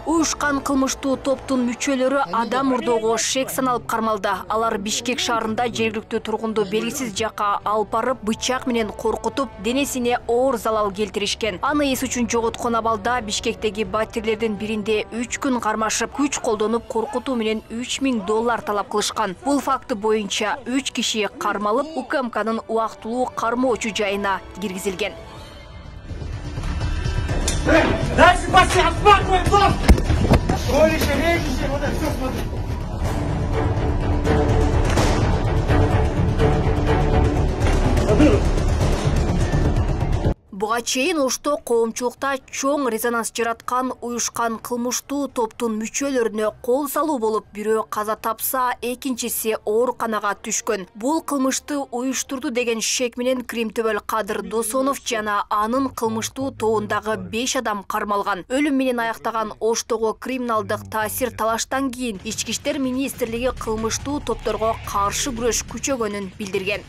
Уюшкан кылмыштуу топтун мүчөлөрү адам урдоого шек саналып кармалды. Алар Бишкек шаарында жергиликтүү тургунду белгисиз жакка алып барып, бычак менен коркутуп, денесине оор залал келтиришкен. Аны эс үчүн жоготкон абалда Бишкектеги батирлердин биринде 3 күн кармашып, күч колдонуп коркутуу менен $3000 талап кылышкан. Бул факты боюнча 3 киши кармалып, УКМКнын убактылуу кармоочу жайына киргизилген. Дальше пошли, отматывай дом! Колище, режище, вот это все смотри. Буга чейин ошто коомчулукта чоң резонанс жараткан уюшкан кылмыштуу топтун мүчөлөрүнө кол салуу болуп, бирөө каза тапса, экинчиси ооруканага түшкөн. Бул кылмышты уюштурду деген шек менен Кримтөбөл Кадыр Досонов жана анын кылмыштуу тобундагы 5 адам кармалган. Өлүм менен аяктаган оштогу криминалдык таасир талаштан кийин Ички иштер министрлиги кылмыштуу топторго каршы күрөш күчөгөнүн билдирген.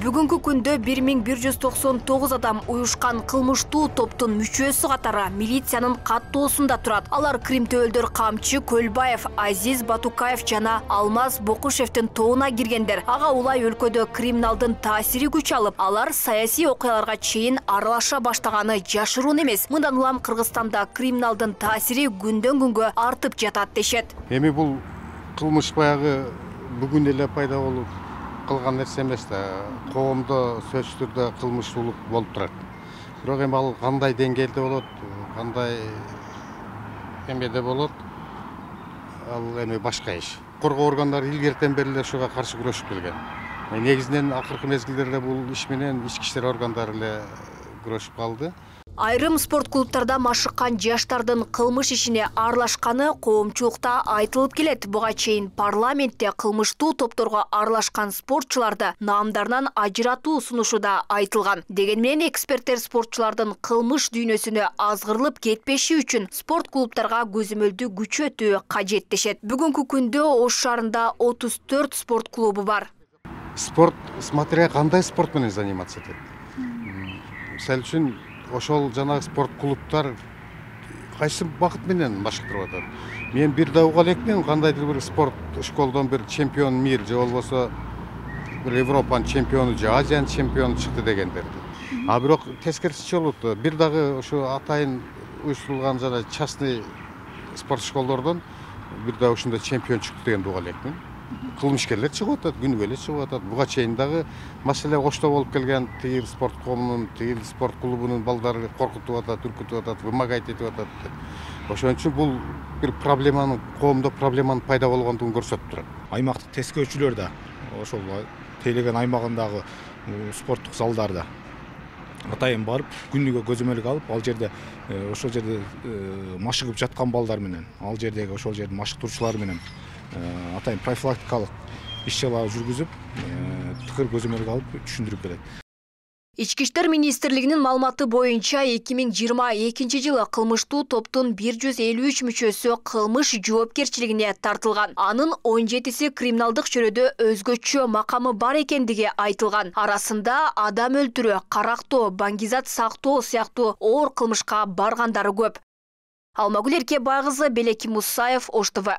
Бүгүнкү күндө 1199 адам уюшкан кылмыштуу топтун мүчөсү катары милициянын каттоосунда турат. Алар Кримтөөлдөр Камчы Көлбаев, Азиз Батукаев жана Алмаз Бокушевдин тобуна киргендер. Ага улай өлкөдө криминалдын таасири күч алып, алар саясий окуяларга чейин аралаша баштаганы жашыруун эмес. Мындан улам Кыргызстанда криминалдын таасири күндөн күнгө артып жатат дешет. Эми бул кылмыш баягы бүгүн эле пайда болуп кылган нерсе эмес да, коомдо сөзсүз түрдө кылмыштуулук болуп турат. Бирок эми ал кандай деңгээлде болот, кандай эмеде болот, ал эми башка иш. Коргоо органдары илгертен бери эле ушуга каршы күрөшүп келген. Негизинен акыркы мезгилдерде бул иш менен ички иштер органдары эле күрөшүп калды. Айрым спорт клубтарда машыккан жаштардын кылмыш ишине аралашканы коомчулукта айтылып келет. Буга чейин парламентте кылмыштуу топторго аралашкан спортчуларды наамдарынан ажыратуу сунушу да айтылган. Деген менен эксперттер спортчулардын кылмыш дүйнөсүнө азгырылып кетпеши үчүн спорт клубтарга көзөмөлдү күчөтүү кажет дешет. Бүгүнкү күндө Ош шаарында 34 спорт клубу бар. Спорт, смотря кандай спорт менен заниматься этет. Мисалы үчүн ошол жанагы спорт клубтар кайсы багыт менен машыктырып атат. Мен бир да уга элекмин, кандайдыр бир спорт школдон бир чемпион мир же болбосо бир Европанын чемпиону же Азиянын чемпиону чыкты дегендерди. А бирок тескерисинче болот. Бир дагы ошо атайын уюштурулган жана частный спорт школдордон бир да ушундай чемпион чыкты дегенди уга элекмин. Кылмышкерлер чыгып атат, күнүгө эле чыгып атат. Буга чейин дагы маселе Ошто болуп келген, тигил спорт коомунун, тигил спорт клубунун балдары коркутуп атат, үркүтүп атат, вымогать этип атат. Ошон үчүн бул бир проблеманын, коомдо проблеманын пайда болгондугун көрсөтүп турат. Аймактык тескөөчүлөр да ошол тейлеген аймагындагы спорттук залдарда атайын барып, күнүгө көзөмөлгө алып, ал жерде ошол жерде машыгып жаткан балдар менен, ал жердеги ошол жердин машыктыруучулары менен атайын профилактикалык иш-чаралар жүргүзүп, тыкыр көзөмөлгө алып түшүндүрүп берет. Ички иштер министрлигинин маалыматы боюнча 2022 жылы кылмыштуу топтун 153 мүчөсү кылмыш жоопкерчилигине тартылган. Анын 17си криминалдык чөйрөдө өзгөчө макамы бар экендиги айтылган. Арасында адам өлтүрүү, карактоо, баңгизат сактоо сыяктуу оор кылмышка баргандары көп. Алмагүл Эркебай кызы, Белеки Мусаев, Ош ТВ.